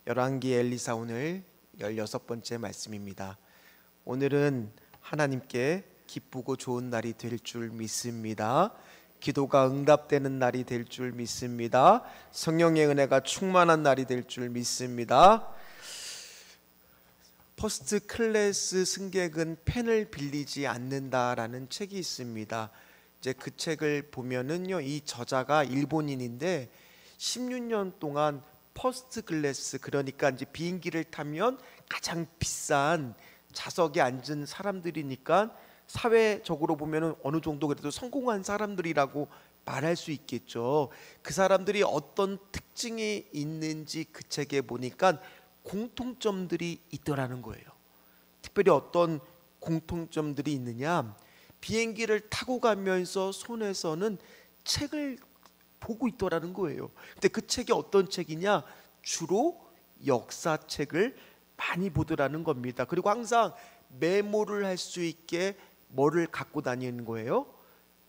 열왕기 엘리사 오늘 16번째 말씀입니다. 오늘은 하나님께 기쁘고 좋은 날이 될 줄 믿습니다. 기도가 응답되는 날이 될 줄 믿습니다. 성령의 은혜가 충만한 날이 될 줄 믿습니다. 퍼스트 클래스 승객은 펜을 빌리지 않는다라는 책이 있습니다. 이제 그 책을 보면은요, 이 저자가 일본인인데 16년 동안 퍼스트 클래스, 그러니까 이제 비행기를 타면 가장 비싼 좌석에 앉은 사람들이니까 사회적으로 보면은 어느 정도 그래도 성공한 사람들이라고 말할 수 있겠죠. 그 사람들이 어떤 특징이 있는지 그 책에 보니까 공통점들이 있더라는 거예요. 특별히 어떤 공통점들이 있느냐, 비행기를 타고 가면서 손에서는 책을 보고 있더라는 거예요. 근데 그 책이 어떤 책이냐, 주로 역사책을 많이 보더라는 겁니다. 그리고 항상 메모를 할 수 있게 뭐를 갖고 다니는 거예요?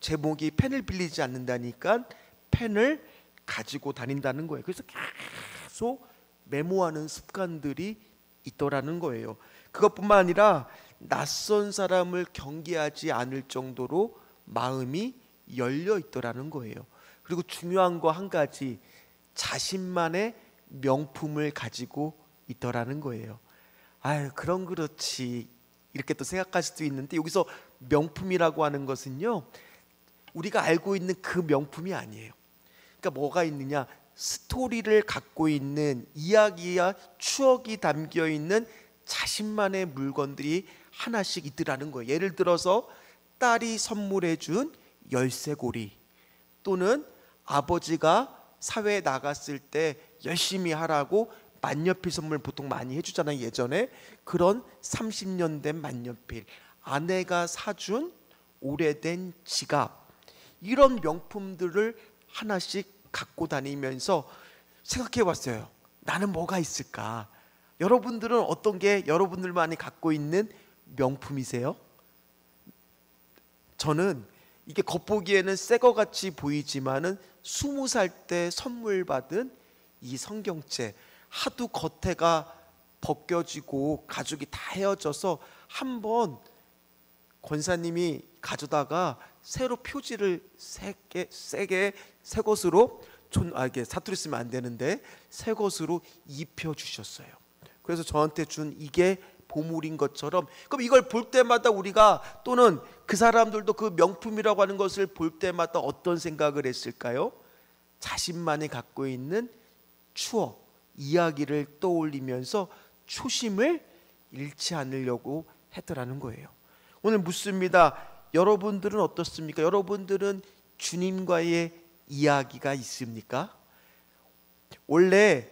제목이 펜을 빌리지 않는다니까 펜을 가지고 다닌다는 거예요. 그래서 계속 메모하는 습관들이 있더라는 거예요. 그것뿐만 아니라 낯선 사람을 경계하지 않을 정도로 마음이 열려 있더라는 거예요. 그리고 중요한 거 한 가지, 자신만의 명품을 가지고 있더라는 거예요. 아유, 그럼 그렇지, 이렇게 또 생각할 수도 있는데, 여기서 명품이라고 하는 것은요, 우리가 알고 있는 그 명품이 아니에요. 그러니까 뭐가 있느냐, 스토리를 갖고 있는, 이야기와 추억이 담겨 있는 자신만의 물건들이 하나씩 있더라는 거예요. 예를 들어서 딸이 선물해 준 열쇠고리, 또는 아버지가 사회에 나갔을 때 열심히 하라고 만년필 선물 보통 많이 해주잖아요. 예전에 그런 30년 된 만년필, 아내가 사준 오래된 지갑, 이런 명품들을 하나씩 갖고 다니면서 생각해 봤어요. 나는 뭐가 있을까? 여러분들은 어떤 게 여러분들만이 갖고 있는 명품이세요? 저는 이게 겉보기에는 새 거 같이 보이지만은 20살 때 선물 받은 이 성경책, 하도 겉에가 벗겨지고 가죽이 다 헤어져서 한번 권사님이 가져다가 새로 표지를 세게 새 것으로 이게 사투리 쓰면 안 되는데 새 것으로 입혀 주셨어요. 그래서 저한테 준 이게 보물인 것처럼, 그럼 이걸 볼 때마다 우리가, 또는 그 사람들도 그 명품이라고 하는 것을 볼 때마다 어떤 생각을 했을까요? 자신만이 갖고 있는 추억, 이야기를 떠올리면서 초심을 잃지 않으려고 했더라는 거예요. 오늘 묻습니다. 여러분들은 어떻습니까? 여러분들은 주님과의 이야기가 있습니까? 원래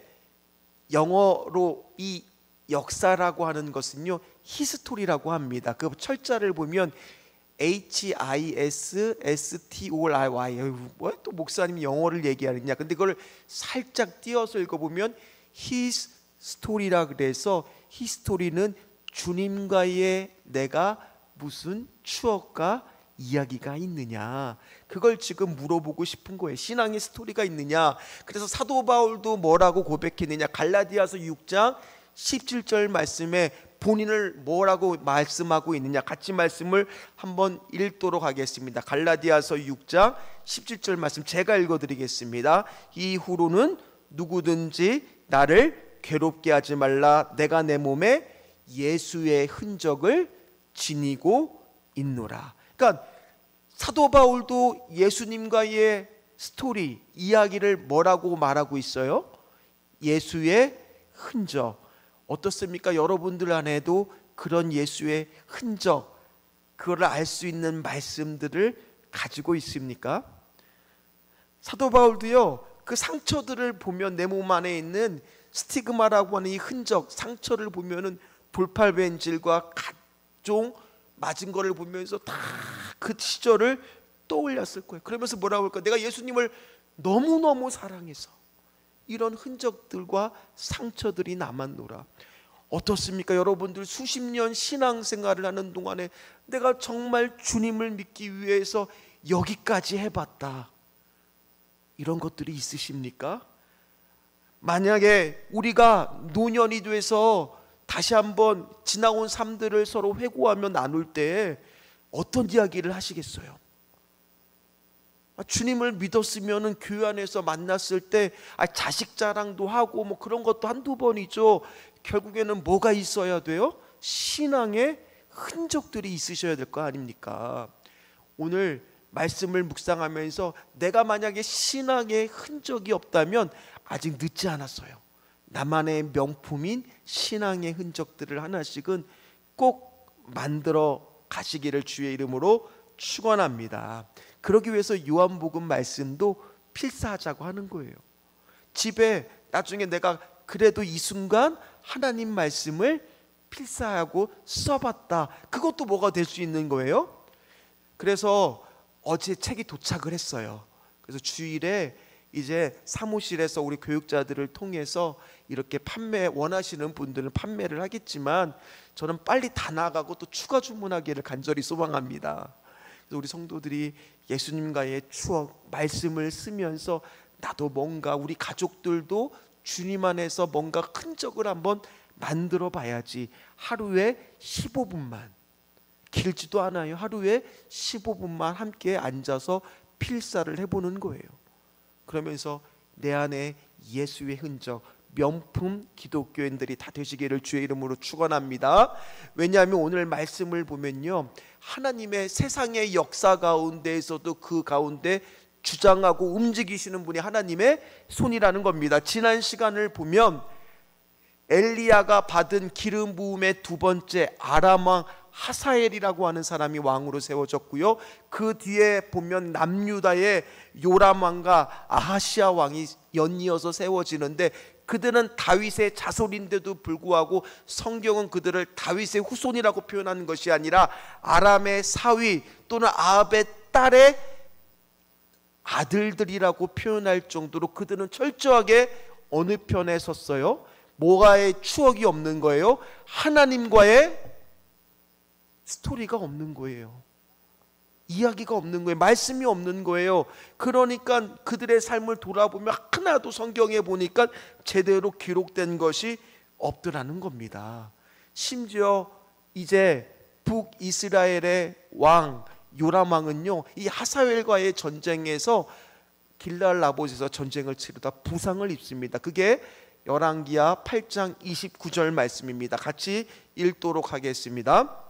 영어로 이 역사라고 하는 것은요, 히스토리라고 합니다. 그 철자를 보면 HISSTORY, 뭐 또 목사님이 영어를 얘기하느냐. 근데 그걸 살짝 띄어서 읽어보면 His Story라 그래서, 히스토리는 주님과의 내가 무슨 추억과 이야기가 있느냐, 그걸 지금 물어보고 싶은 거예요. 신앙의 스토리가 있느냐. 그래서 사도 바울도 뭐라고 고백했느냐, 갈라디아서 6장 17절 말씀에 본인을 뭐라고 말씀하고 있느냐, 같이 말씀을 한번 읽도록 하겠습니다. 갈라디아서 6장 17절 말씀 제가 읽어드리겠습니다. 이후로는 누구든지 나를 괴롭게 하지 말라. 내가 내 몸에 예수의 흔적을 지니고 있노라. 그러니까 사도 바울도 예수님과의 스토리, 이야기를 뭐라고 말하고 있어요? 예수의 흔적. 어떻습니까? 여러분들 안에도 그런 예수의 흔적, 그걸 알 수 있는 말씀들을 가지고 있습니까? 사도 바울도요, 그 상처들을 보면, 내 몸 안에 있는 스티그마라고 하는 이 흔적, 상처를 보면은 돌팔벤질과 각종 맞은 거를 보면서 다 그 시절을 떠올렸을 거예요. 그러면서 뭐라고 할까? 내가 예수님을 너무너무 사랑해서 이런 흔적들과 상처들이 남았노라. 어떻습니까? 여러분들 수십 년 신앙생활을 하는 동안에 내가 정말 주님을 믿기 위해서 여기까지 해봤다, 이런 것들이 있으십니까? 만약에 우리가 노년이 돼서 다시 한번 지나온 삶들을 서로 회고하며 나눌 때 어떤 이야기를 하시겠어요? 주님을 믿었으면 교회 안에서 만났을 때 자식 자랑도 하고 뭐 그런 것도 한두 번이죠. 결국에는 뭐가 있어야 돼요? 신앙의 흔적들이 있으셔야 될 거 아닙니까? 오늘 말씀을 묵상하면서 내가 만약에 신앙의 흔적이 없다면 아직 늦지 않았어요. 나만의 명품인 신앙의 흔적들을 하나씩은 꼭 만들어 가시기를 주의 이름으로 축원합니다. 그러기 위해서 요한복음 말씀도 필사하자고 하는 거예요. 집에 나중에 내가 그래도 이 순간 하나님 말씀을 필사하고 써봤다, 그것도 뭐가 될 수 있는 거예요. 그래서 어제 책이 도착을 했어요. 그래서 주일에 이제 사무실에서 우리 교육자들을 통해서 이렇게 판매 원하시는 분들은 판매를 하겠지만 저는 빨리 다 나가고 또 추가 주문하기를 간절히 소망합니다. 그래서 우리 성도들이 예수님과의 추억 말씀을 쓰면서 나도 뭔가 우리 가족들도 주님 안에서 뭔가 흔적을 한번 만들어 봐야지. 하루에 15분만, 길지도 않아요. 하루에 15분만 함께 앉아서 필사를 해보는 거예요. 그러면서 내 안에 예수의 흔적, 명품 기독교인들이 다 되시기를 주의 이름으로 축원합니다. 왜냐하면 오늘 말씀을 보면요, 하나님의 세상의 역사 가운데에서도 그 가운데 주장하고 움직이시는 분이 하나님의 손이라는 겁니다. 지난 시간을 보면 엘리야가 받은 기름 부음의 두 번째 아람 왕 하사엘이라고 하는 사람이 왕으로 세워졌고요, 그 뒤에 보면 남유다의 요람 왕과 아하시아 왕이 연이어서 세워지는데 그들은 다윗의 자손인데도 불구하고 성경은 그들을 다윗의 후손이라고 표현하는 것이 아니라 아람의 사위 또는 아합의 딸의 아들들이라고 표현할 정도로 그들은 철저하게 어느 편에 섰어요? 뭐가의 추억이 없는 거예요? 하나님과의 스토리가 없는 거예요. 이야기가 없는 거예요. 말씀이 없는 거예요. 그러니까 그들의 삶을 돌아보면 하나도 성경에 보니까 제대로 기록된 것이 없더라는 겁니다. 심지어 이제 북이스라엘의 왕 요람 왕은요, 이 하사엘과의 전쟁에서 길르앗 라봇에서 전쟁을 치르다 부상을 입습니다. 그게 열왕기하 8장 29절 말씀입니다. 같이 읽도록 하겠습니다.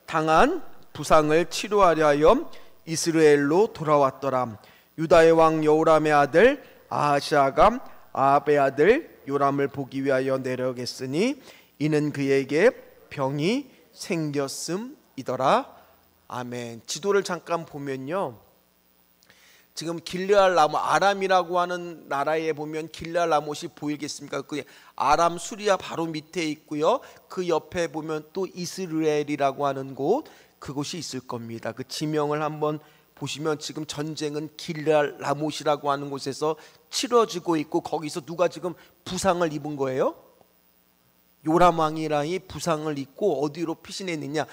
당한 부상을 치료하려 하여 이스라엘로 돌아왔더라. 유다의 왕 여호람의 아들 아하시아가 아합의 아들 요람을 보기 위하여 내려갔으니 이는 그에게 병이 생겼음이더라. 아멘. 지도를 잠깐 보면요, 지금 길르앗 라못, 아람이라고 하는 나라에 보면 길르앗 라못이 보이겠습니까? 그 아람 수리아 바로 밑에 있고요, 그 옆에 보면 또 이스라엘이라고 하는 곳, 그곳이 있을 겁니다. 그 지명을 한번 보시면 지금 전쟁은 길르앗 라못이라고 하는 곳에서 치러지고 있고, 거기서 누가 지금 부상을 입은 거예요? 요람 왕이라이 부상을 입고 어디로 피신했느냐?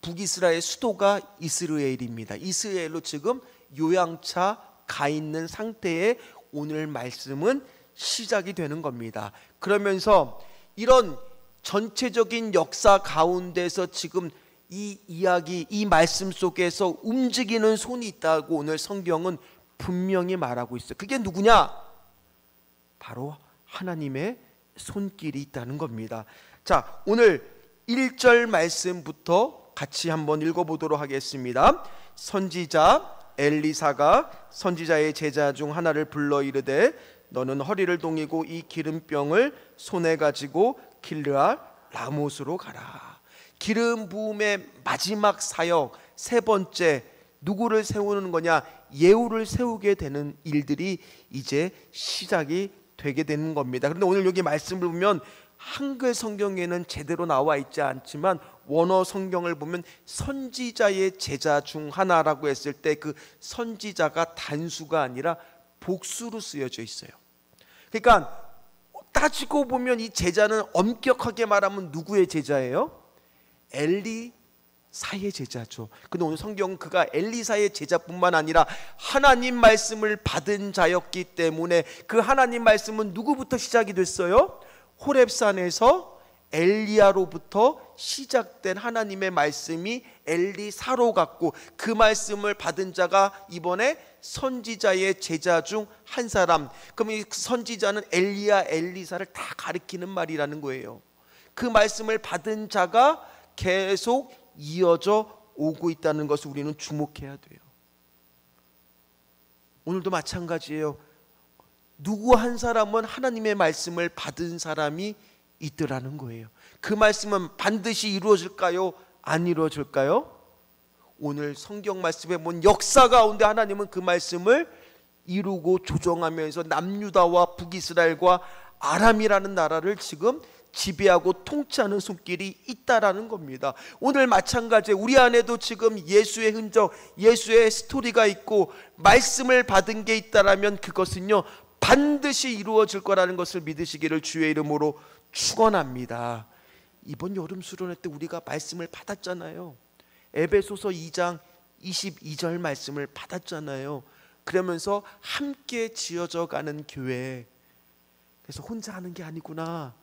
북이스라엘 수도가 이스라엘입니다. 이스라엘로 지금 요양차 가 있는 상태에 오늘 말씀은 시작이 되는 겁니다. 그러면서 이런 전체적인 역사 가운데서 지금 이 이야기, 이 말씀 속에서 움직이는 손이 있다고 오늘 성경은 분명히 말하고 있어요. 그게 누구냐? 바로 하나님의 손길이 있다는 겁니다. 자, 오늘 1절 말씀부터 같이 한번 읽어보도록 하겠습니다. 선지자 엘리사가 선지자의 제자 중 하나를 불러 이르되 너는 허리를 동이고 이 기름병을 손에 가지고 길르앗 라못으로 가라. 기름 부음의 마지막 사역 세 번째, 누구를 세우는 거냐? 예후를 세우게 되는 일들이 이제 시작이 되게 되는 겁니다. 그런데 오늘 여기 말씀을 보면 한글 성경에는 제대로 나와 있지 않지만 원어 성경을 보면 선지자의 제자 중 하나라고 했을 때 그 선지자가 단수가 아니라 복수로 쓰여져 있어요. 그러니까 따지고 보면 이 제자는 엄격하게 말하면 누구의 제자예요? 엘리 사의 제자죠. 근데 오늘 성경은 그가 엘리사의 제자뿐만 아니라 하나님 말씀을 받은 자였기 때문에 그 하나님 말씀은 누구부터 시작이 됐어요? 호렙산에서 엘리야로부터 시작된 하나님의 말씀이 엘리사로 갔고, 그 말씀을 받은 자가 이번에 선지자의 제자 중 한 사람. 그럼 이 선지자는 엘리야, 엘리사를 다 가리키는 말이라는 거예요. 그 말씀을 받은 자가 계속 이어져 오고 있다는 것을 우리는 주목해야 돼요. 오늘도 마찬가지예요. 누구 한 사람은 하나님의 말씀을 받은 사람이 있더라는 거예요. 그 말씀은 반드시 이루어질까요? 안 이루어질까요? 오늘 성경 말씀에 본 역사 가운데 하나님은 그 말씀을 이루고 조정하면서 남유다와 북이스라엘과 아람이라는 나라를 지금 지배하고 통치하는 손길이 있다라는 겁니다. 오늘 마찬가지에 우리 안에도 지금 예수의 흔적, 예수의 스토리가 있고 말씀을 받은 게 있다라면 그것은요 반드시 이루어질 거라는 것을 믿으시기를 주의 이름으로 축원합니다. 이번 여름 수련회 때 우리가 말씀을 받았잖아요. 에베소서 2장 22절 말씀을 받았잖아요. 그러면서 함께 지어져 가는 교회, 그래서 혼자 하는 게 아니구나.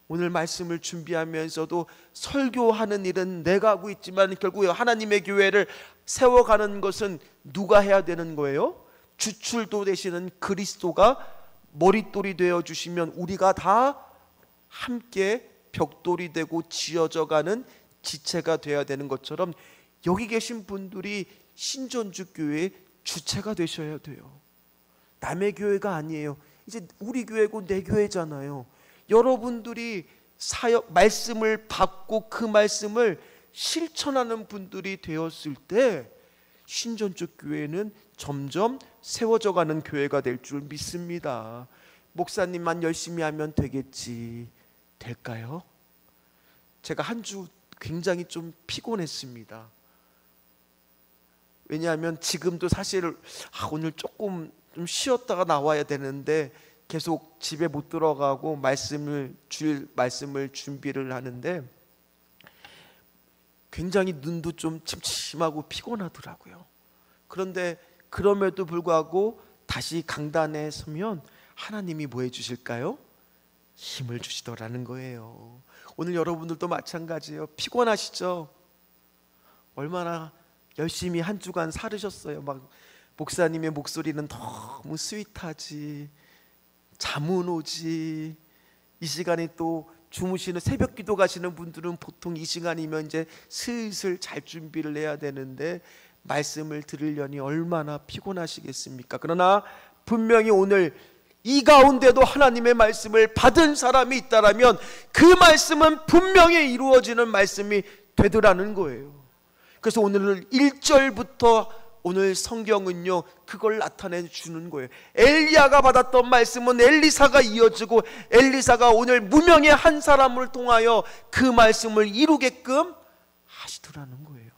오늘 말씀을 준비하면서도 설교하는 일은 내가 하고 있지만 결국 하나님의 교회를 세워가는 것은 누가 해야 되는 거예요? 주출도 되시는 그리스도가 머릿돌이 되어주시면 우리가 다 함께 벽돌이 되고 지어져가는 지체가 되어야 되는 것처럼 여기 계신 분들이 신전주 교회의 주체가 되셔야 돼요. 남의 교회가 아니에요. 이제 우리 교회고 내 교회잖아요. 여러분들이 말씀을 받고 그 말씀을 실천하는 분들이 되었을 때 신전주 교회는 점점 세워져가는 교회가 될 줄 믿습니다. 목사님만 열심히 하면 되겠지. 될까요? 제가 한 주 굉장히 좀 피곤했습니다. 왜냐하면 지금도 사실 오늘 조금 좀 쉬었다가 나와야 되는데 계속 집에 못 들어가고 말씀을 준비를 하는데 굉장히 눈도 좀 침침하고 피곤하더라고요. 그런데 그럼에도 불구하고 다시 강단에 서면 하나님이 뭐 해주실까요? 힘을 주시더라는 거예요. 오늘 여러분들도 마찬가지예요. 피곤하시죠? 얼마나 열심히 한 주간 살으셨어요. 막 목사님의 목소리는 너무 스윗하지, 잠은 오지. 이 시간에 또 주무시는 새벽 기도 가시는 분들은 보통 이 시간이면 이제 슬슬 잘 준비를 해야 되는데 말씀을 들으려니 얼마나 피곤하시겠습니까? 그러나 분명히 오늘 이 가운데도 하나님의 말씀을 받은 사람이 있다라면 그 말씀은 분명히 이루어지는 말씀이 되더라는 거예요. 그래서 오늘 1절부터 오늘 성경은요 그걸 나타내 주는 거예요. 엘리야가 받았던 말씀은 엘리사가 이어지고 엘리사가 오늘 무명의 한 사람을 통하여 그 말씀을 이루게끔 하시더라는 거예요.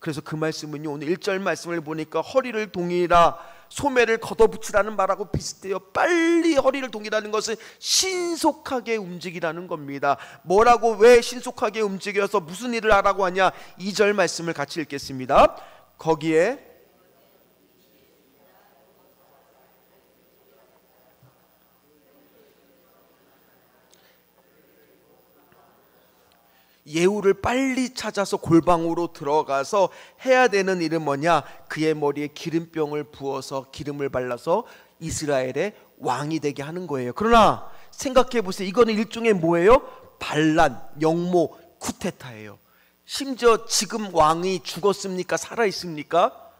그래서 그 말씀은요 오늘 1절 말씀을 보니까 허리를 동이라 소매를 걷어붙이라는 말하고 비슷해요. 빨리 허리를 동이라는 것은 신속하게 움직이라는 겁니다. 뭐라고, 왜 신속하게 움직여서 무슨 일을 하라고 하냐? 2절 말씀을 같이 읽겠습니다. 거기에 예후를 빨리 찾아서 골방으로 들어가서 해야 되는 일은 뭐냐? 그의 머리에 기름병을 부어서 기름을 발라서 이스라엘의 왕이 되게 하는 거예요. 그러나 생각해 보세요. 이거는 일종의 뭐예요? 반란, 영모, 쿠데타예요. 심지어 지금 왕이 죽었습니까? 살아있습니까?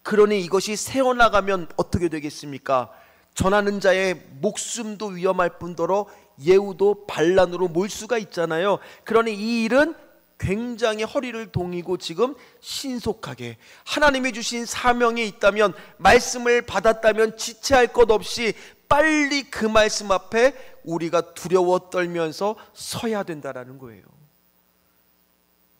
그러니 이것이 새어나가면 어떻게 되겠습니까? 전하는 자의 목숨도 위험할 뿐더러 예후도 반란으로 몰 수가 있잖아요. 그러니 이 일은 굉장히 허리를 동이고 지금 신속하게 하나님이 주신 사명이 있다면, 말씀을 받았다면 지체할 것 없이 빨리 그 말씀 앞에 우리가 두려워 떨면서 서야 된다라는 거예요.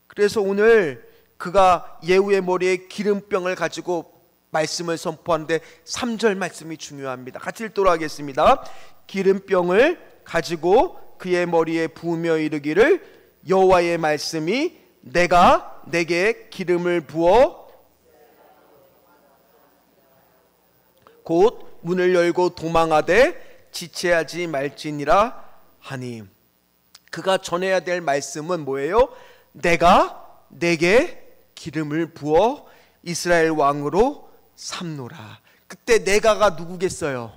그래서 오늘 그가 예후의 머리에 기름병을 가지고 말씀을 선포하는데 3절 말씀이 중요합니다. 같이 읽도록 하겠습니다. 기름병을 가지고 그의 머리에 부으며 이르기를 여호와의 말씀이 내가 내게 기름을 부어 곧 문을 열고 도망하되 지체하지 말지니라 하니. 그가 전해야 될 말씀은 뭐예요? 내가 내게 기름을 부어 이스라엘 왕으로 삼노라. 그때 내가가 누구겠어요?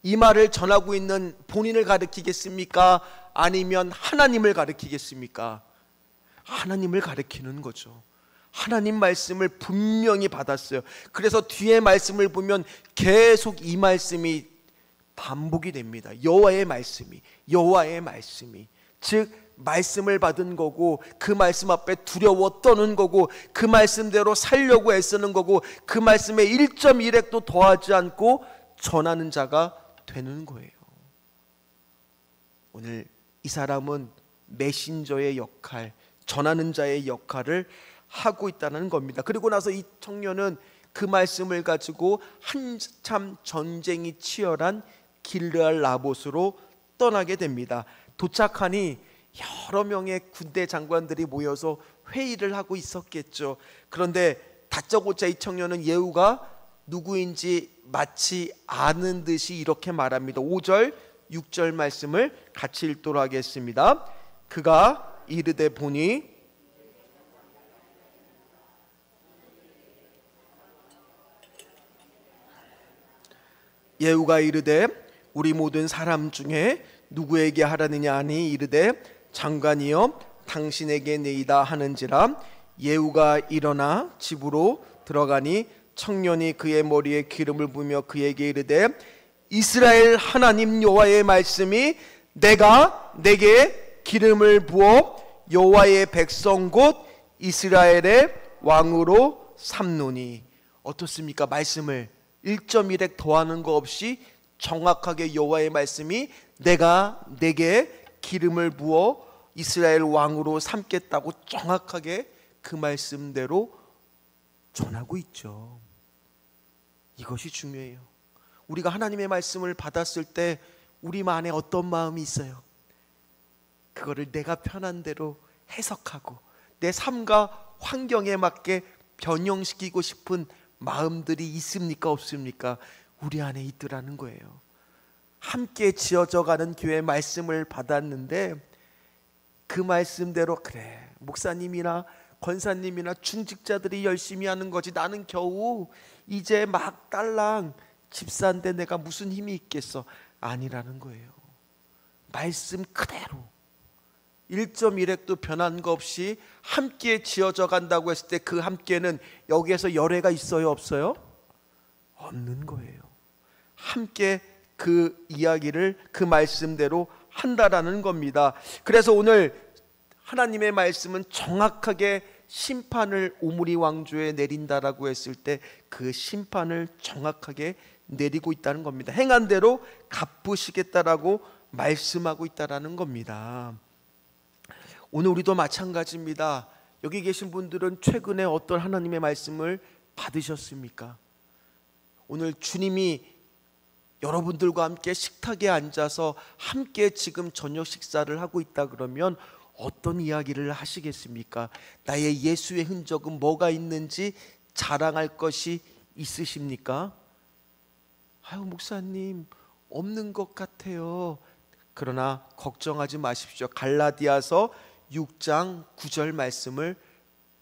이 말을 전하고 있는 본인을 가리키겠습니까? 아니면 하나님을 가리키겠습니까? 하나님을 가리키는 거죠. 하나님 말씀을 분명히 받았어요. 그래서 뒤에 말씀을 보면 계속 이 말씀이 반복이 됩니다. 여호와의 말씀이, 여호와의 말씀이. 즉 말씀을 받은 거고, 그 말씀 앞에 두려워 떠는 거고, 그 말씀대로 살려고 애쓰는 거고, 그 말씀에 1.1획도 더하지 않고 전하는 자가 되는 거예요. 오늘 이 사람은 메신저의 역할, 전하는 자의 역할을 하고 있다는 겁니다. 그리고 나서 이 청년은 그 말씀을 가지고 한참 전쟁이 치열한 길르알 라봇으로 떠나게 됩니다. 도착하니 여러 명의 군대 장관들이 모여서 회의를 하고 있었겠죠. 그런데 다짜고짜 이 청년은 예후가 누구인지 마치 아는 듯이 이렇게 말합니다. 5절 6절 말씀을 같이 읽도록 하겠습니다. 그가 이르되 보니 예후가 이르되 우리 모든 사람 중에 누구에게 하라느냐 하니 이르되 장관이여 당신에게 내이다 하는지라. 예후가 일어나 집으로 들어가니 청년이 그의 머리에 기름을 부으며 그에게 이르되 이스라엘 하나님 여호와의 말씀이 내가 내게 기름을 부어 여호와의 백성 곧 이스라엘의 왕으로 삼노니. 어떻습니까? 말씀을 1.1획 더하는 거 없이 정확하게 여호와의 말씀이 내가 내게 기름을 부어 이스라엘 왕으로 삼겠다고 정확하게 그 말씀대로 전하고 있죠. 이것이 중요해요. 우리가 하나님의 말씀을 받았을 때 우리 안에 어떤 마음이 있어요? 그거를 내가 편한 대로 해석하고 내 삶과 환경에 맞게 변형시키고 싶은 마음들이 있습니까? 없습니까? 우리 안에 있더라는 거예요. 함께 지어져가는 교회 말씀을 받았는데 그 말씀대로 그래 목사님이나 권사님이나 중직자들이 열심히 하는 거지 나는 겨우 이제 막 딸랑 집사인데 내가 무슨 힘이 있겠어. 아니라는 거예요. 말씀 그대로 1.1획도 변한 거 없이 함께 지어져 간다고 했을 때 그 함께는 여기에서 열애가 있어요? 없어요? 없는 거예요. 함께 그 이야기를 그 말씀대로 한다라는 겁니다. 그래서 오늘 하나님의 말씀은 정확하게 심판을 오므리 왕조에 내린다라고 했을 때 그 심판을 정확하게 내리고 있다는 겁니다. 행한 대로 갚으시겠다라고 말씀하고 있다라는 겁니다. 오늘 우리도 마찬가지입니다. 여기 계신 분들은 최근에 어떤 하나님의 말씀을 받으셨습니까? 오늘 주님이 여러분들과 함께 식탁에 앉아서 함께 지금 저녁 식사를 하고 있다 그러면 어떤 이야기를 하시겠습니까? 나의 예수의 흔적은 뭐가 있는지 자랑할 것이 있으십니까? 아유 목사님 없는 것 같아요. 그러나 걱정하지 마십시오. 갈라디아서 6장 9절 말씀을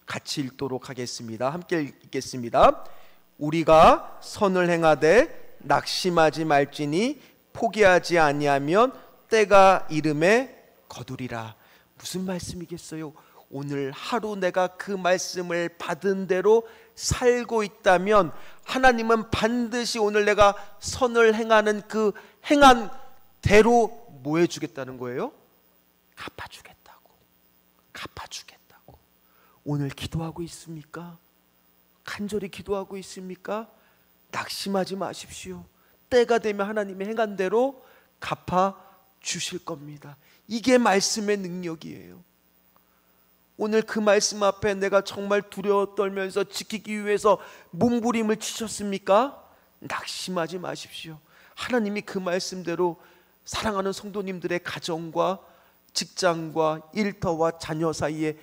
같이 읽도록 하겠습니다. 함께 읽겠습니다. 우리가 선을 행하되 낙심하지 말지니 포기하지 아니하면 때가 이름에 거두리라. 무슨 말씀이겠어요? 오늘 하루 내가 그 말씀을 받은 대로 살고 있다면 하나님은 반드시 오늘 내가 선을 행하는 그 행한 대로 뭐 해주겠다는 거예요? 갚아주겠다고. 오늘 기도하고 있습니까? 간절히 기도하고 있습니까? 낙심하지 마십시오. 때가 되면 하나님이 행한 대로 갚아주실 겁니다. 이게 말씀의 능력이에요. 오늘 그 말씀 앞에 내가 정말 두려워 떨면서 지키기 위해서 몸부림을 치셨습니까? 낙심하지 마십시오. 하나님이 그 말씀대로 사랑하는 성도님들의 가정과 직장과 일터와 자녀 사이에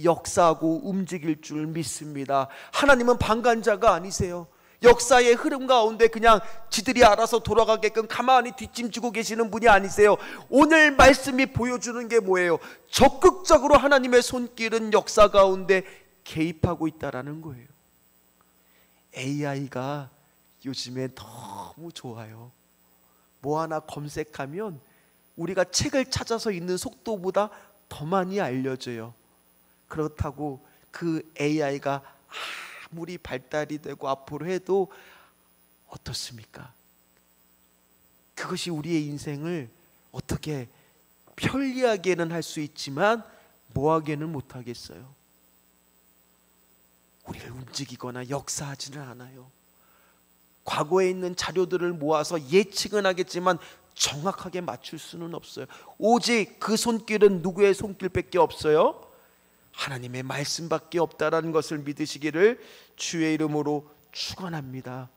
역사하고 움직일 줄 믿습니다. 하나님은 방관자가 아니세요. 역사의 흐름 가운데 그냥 지들이 알아서 돌아가게끔 가만히 뒷짐지고 계시는 분이 아니세요. 오늘 말씀이 보여주는 게 뭐예요? 적극적으로 하나님의 손길은 역사 가운데 개입하고 있다라는 거예요. AI가 요즘에 너무 좋아요. 뭐 하나 검색하면 우리가 책을 찾아서 읽는 속도보다 더 많이 알려져요. 그렇다고 그 AI가 아무리 발달이 되고 앞으로 해도 어떻습니까? 그것이 우리의 인생을 어떻게 편리하게는 할 수 있지만 뭐하게는 못하겠어요. 우리를 움직이거나 역사하지는 않아요. 과거에 있는 자료들을 모아서 예측은 하겠지만 정확하게 맞출 수는 없어요. 오직 그 손길은 누구의 손길밖에 없어요? 하나님의 말씀밖에 없다라는 것을 믿으시기를 주의 이름으로 축원합니다.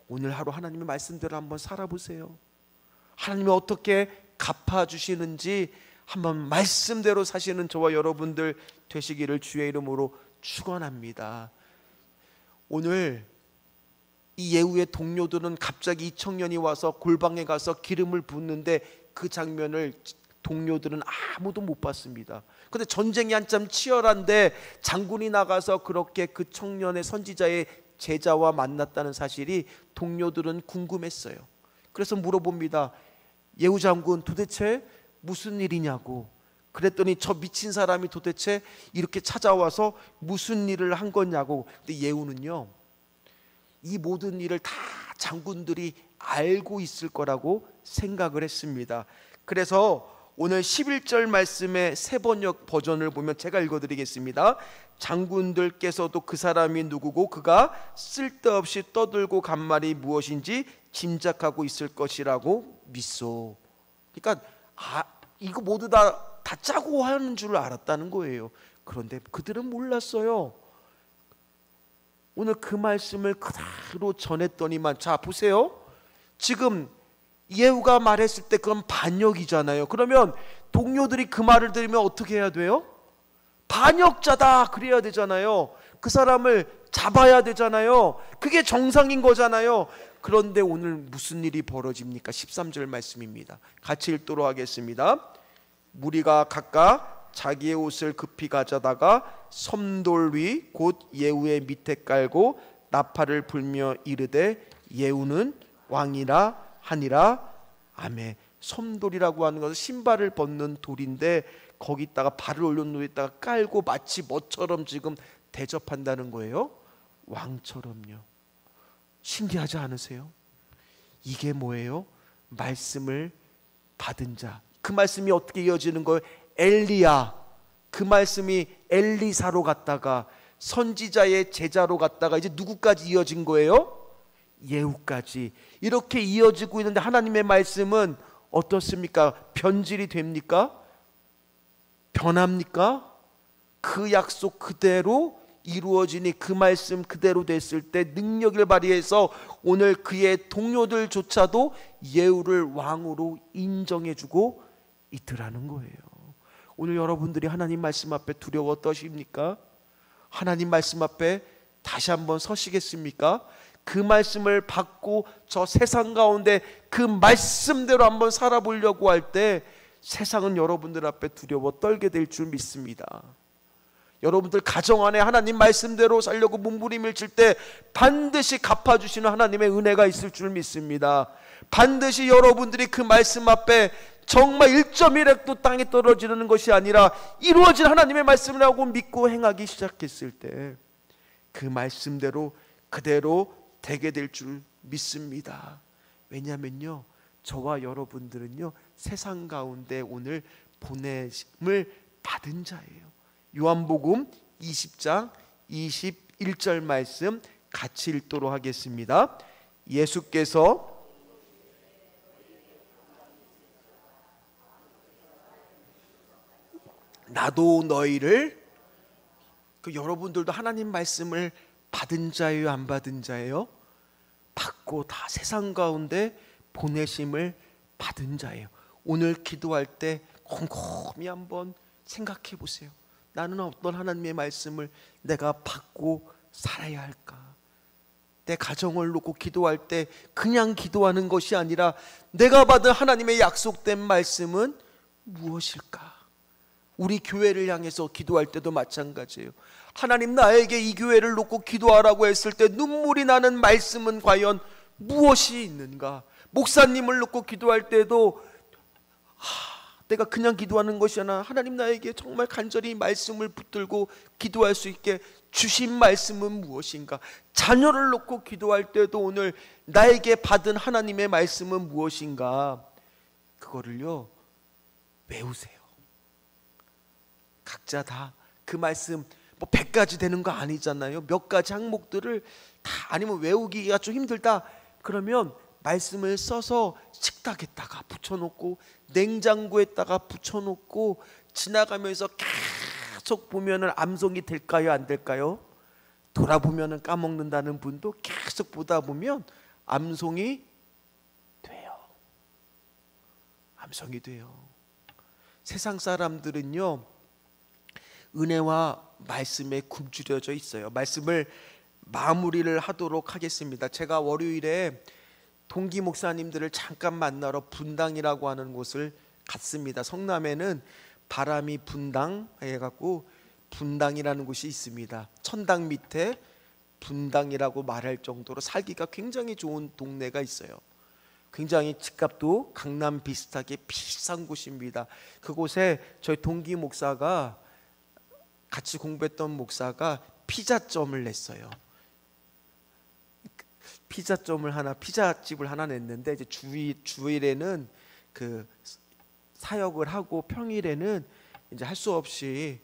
오늘 하루 하나님의 말씀대로 한번 살아보세요. 하나님이 어떻게 갚아주시는지 한번 말씀대로 사시는 저와 여러분들 되시기를 주의 이름으로 축원합니다. 오늘 이 예후의 동료들은 갑자기 이 청년이 와서 골방에 가서 기름을 붓는데 그 장면을 동료들은 아무도 못 봤습니다. 그런데 전쟁이 한참 치열한데 장군이 나가서 그렇게 그 청년의 선지자의 제자와 만났다는 사실이 동료들은 궁금했어요. 그래서 물어봅니다. 예후 장군, 도대체 무슨 일이냐고. 그랬더니 저 미친 사람이 도대체 이렇게 찾아와서 무슨 일을 한 거냐고. 근데 예후는요, 이 모든 일을 다 장군들이 알고 있을 거라고 생각을 했습니다. 그래서 오늘 11절 말씀의 새번역 버전을 보면 제가 읽어드리겠습니다. 장군들께서도 그 사람이 누구고 그가 쓸데없이 떠들고 간 말이 무엇인지 짐작하고 있을 것이라고 믿소. 그러니까 이거 모두 다 짜고 하는 줄 알았다는 거예요. 그런데 그들은 몰랐어요. 오늘 그 말씀을 그대로 전했더니만, 자 보세요. 지금 예후가 말했을 때 그건 반역이잖아요. 그러면 동료들이 그 말을 들으면 어떻게 해야 돼요? 반역자다 그래야 되잖아요. 그 사람을 잡아야 되잖아요. 그게 정상인 거잖아요. 그런데 오늘 무슨 일이 벌어집니까? 13절 말씀입니다. 같이 읽도록 하겠습니다. 무리가 각각 자기의 옷을 급히 가져다가 섬돌 위 곧 예후의 밑에 깔고 나팔을 불며 이르되 예후는 왕이라 하니라. 아멘. 섬돌이라고 하는 것은 신발을 벗는 돌인데 거기다가 발을 올려놓에다가 깔고 마치 뭐처럼 지금 대접한다는 거예요. 왕처럼요. 신기하지 않으세요? 이게 뭐예요? 말씀을 받은 자. 그 말씀이 어떻게 이어지는 거예요? 엘리야, 그 말씀이 엘리사로 갔다가 선지자의 제자로 갔다가 이제 누구까지 이어진 거예요? 예후까지. 이렇게 이어지고 있는데 하나님의 말씀은 어떻습니까? 변질이 됩니까? 변합니까? 그 약속 그대로 이루어지니 그 말씀 그대로 됐을 때 능력을 발휘해서 오늘 그의 동료들조차도 예후를 왕으로 인정해주고 있더라는 거예요. 오늘 여러분들이 하나님 말씀 앞에 두려워 떠십니까? 하나님 말씀 앞에 다시 한번 서시겠습니까? 그 말씀을 받고 저 세상 가운데 그 말씀대로 한번 살아보려고 할 때 세상은 여러분들 앞에 두려워 떨게 될 줄 믿습니다. 여러분들 가정 안에 하나님 말씀대로 살려고 몸부림을 칠 때 반드시 갚아주시는 하나님의 은혜가 있을 줄 믿습니다. 반드시 여러분들이 그 말씀 앞에 정말 1.1핵도 땅에 떨어지는 것이 아니라 이루어진 하나님의 말씀이라고 믿고 행하기 시작했을 때 그 말씀대로 그대로 되게 될 줄 믿습니다. 왜냐하면요, 저와 여러분들은요 세상 가운데 오늘 보내심을 받은 자예요. 요한복음 20장 21절 말씀 같이 읽도록 하겠습니다. 예수께서 나도 너희를, 여러분들도 하나님 말씀을 받은 자예요, 안 받은 자예요? 받고 다 세상 가운데 보내심을 받은 자예요. 오늘 기도할 때 곰곰이 한번 생각해 보세요. 나는 어떤 하나님의 말씀을 내가 받고 살아야 할까? 내 가정을 놓고 기도할 때 그냥 기도하는 것이 아니라 내가 받은 하나님의 약속된 말씀은 무엇일까? 우리 교회를 향해서 기도할 때도 마찬가지예요. 하나님, 나에게 이 교회를 놓고 기도하라고 했을 때 눈물이 나는 말씀은 과연 무엇이 있는가? 목사님을 놓고 기도할 때도 내가 그냥 기도하는 것이 아니라 하나님, 나에게 정말 간절히 말씀을 붙들고 기도할 수 있게 주신 말씀은 무엇인가? 자녀를 놓고 기도할 때도 오늘 나에게 받은 하나님의 말씀은 무엇인가? 그거를요, 외우세요. 각자 다 그 말씀 100가지 되는 거 아니잖아요. 몇 가지 항목들을 다, 아니면 외우기가 좀 힘들다 그러면 말씀을 써서 식탁에다가 붙여놓고 냉장고에다가 붙여놓고 지나가면서 계속 보면은 암송이 될까요, 안 될까요? 돌아보면은 까먹는다는 분도 계속 보다 보면 암송이 돼요. 암송이 돼요. 세상 사람들은요, 은혜와 말씀에 굶주려져 있어요. 말씀을 마무리를 하도록 하겠습니다. 제가 월요일에 동기 목사님들을 잠깐 만나러 분당이라고 하는 곳을 갔습니다. 성남에는 바람이 분당 해갖고 분당이라는 곳이 있습니다. 천당 밑에 분당이라고 말할 정도로 살기가 굉장히 좋은 동네가 있어요. 굉장히 집값도 강남 비슷하게 비싼 곳입니다. 그곳에 저희 동기 목사가, 같이 공부했던 목사가 피자점을 냈어요. 피자집을 하나 냈는데 이제 주일에는 그 사역을 하고 평일에는 이제 할 수 없이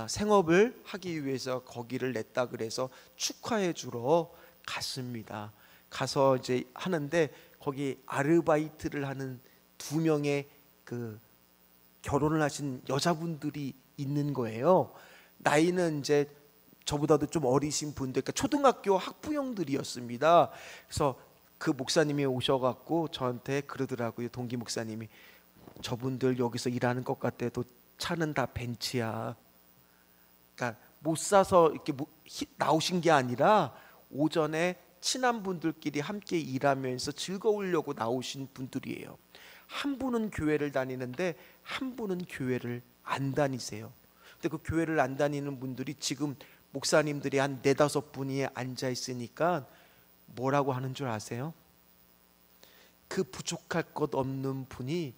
생업을 하기 위해서 거기를 냈다 그래서 축하해 주러 갔습니다. 가서 이제 하는데 거기 아르바이트를 하는 2명의 그 결혼을 하신 여자분들이 있는 거예요. 나이는 이제 저보다도 좀 어리신 분들, 그러니까 초등학교 학부형들이었습니다. 그래서 그 목사님이 오셔갖고 저한테 그러더라고요. 동기 목사님이, 저분들 여기서 일하는 것 같아도 차는 다 벤츠야. 그러니까 못 사서 이렇게 나오신 게 아니라 오전에 친한 분들끼리 함께 일하면서 즐거우려고 나오신 분들이에요. 한 분은 교회를 다니는데 한 분은 교회를 안 다니세요. 근데 그 교회를 안 다니는 분들이 지금 목사님들이 한 4-5분이 앉아 있으니까 뭐라고 하는 줄 아세요? 그 부족할 것 없는 분이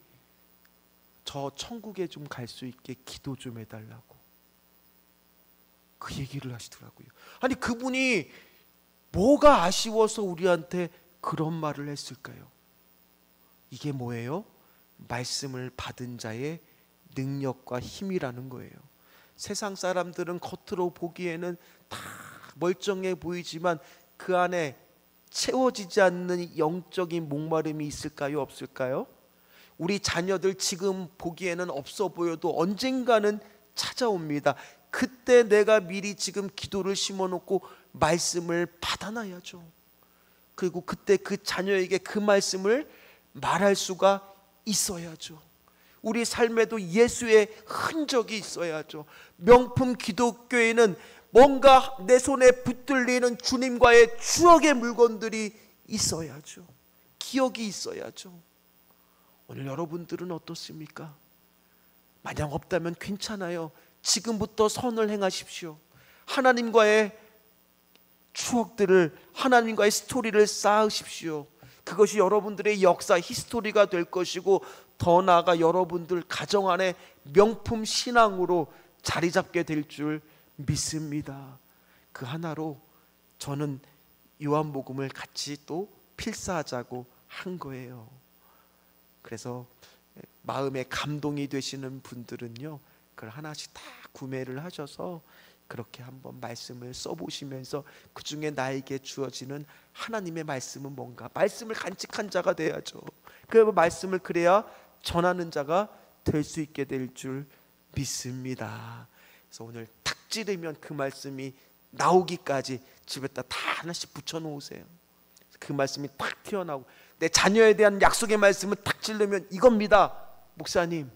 저 천국에 좀 갈 수 있게 기도 좀 해달라고 그 얘기를 하시더라고요. 아니, 그분이 뭐가 아쉬워서 우리한테 그런 말을 했을까요? 이게 뭐예요? 말씀을 받은 자의 능력과 힘이라는 거예요. 세상 사람들은 겉으로 보기에는 다 멀쩡해 보이지만 그 안에 채워지지 않는 영적인 목마름이 있을까요, 없을까요? 우리 자녀들 지금 보기에는 없어 보여도 언젠가는 찾아옵니다. 그때 내가 미리 지금 기도를 심어놓고 말씀을 받아놔야죠. 그리고 그때 그 자녀에게 그 말씀을 말할 수가 있어야죠. 우리 삶에도 예수의 흔적이 있어야죠. 명품 기독교에는 뭔가 내 손에 붙들리는 주님과의 추억의 물건들이 있어야죠. 기억이 있어야죠. 오늘 여러분들은 어떻습니까? 만약 없다면 괜찮아요. 지금부터 선을 행하십시오. 하나님과의 추억들을, 하나님과의 스토리를 쌓으십시오. 그것이 여러분들의 역사, 히스토리가 될 것이고 더 나아가 여러분들 가정 안에 명품 신앙으로 자리 잡게 될 줄 믿습니다. 그 하나로 저는 요한복음을 같이 또 필사하자고 한 거예요. 그래서 마음에 감동이 되시는 분들은요, 그걸 하나씩 다 구매를 하셔서 그렇게 한번 말씀을 써보시면서 그 중에 나에게 주어지는 하나님의 말씀은 뭔가, 말씀을 간직한 자가 돼야죠. 그 말씀을 그래야 전하는 자가 될 수 있게 될 줄 믿습니다. 그래서 오늘 탁 찌르면 그 말씀이 나오기까지 집에다 다 하나씩 붙여 놓으세요. 그 말씀이 탁 튀어나오고, 내 자녀에 대한 약속의 말씀을 탁 찌르면 이겁니다. 목사님,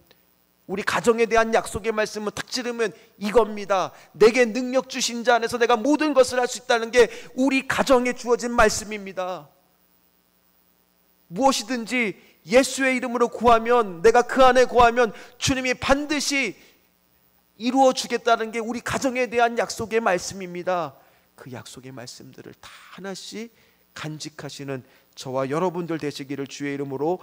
우리 가정에 대한 약속의 말씀은 탁 찌르면 이겁니다. 내게 능력 주신 자 안에서 내가 모든 것을 할 수 있다는 게 우리 가정에 주어진 말씀입니다. 무엇이든지 예수의 이름으로 구하면, 내가 그 안에 구하면 주님이 반드시 이루어 주겠다는 게 우리 가정에 대한 약속의 말씀입니다. 그 약속의 말씀들을 다 하나씩 간직하시는 저와 여러분들 되시기를 주의 이름으로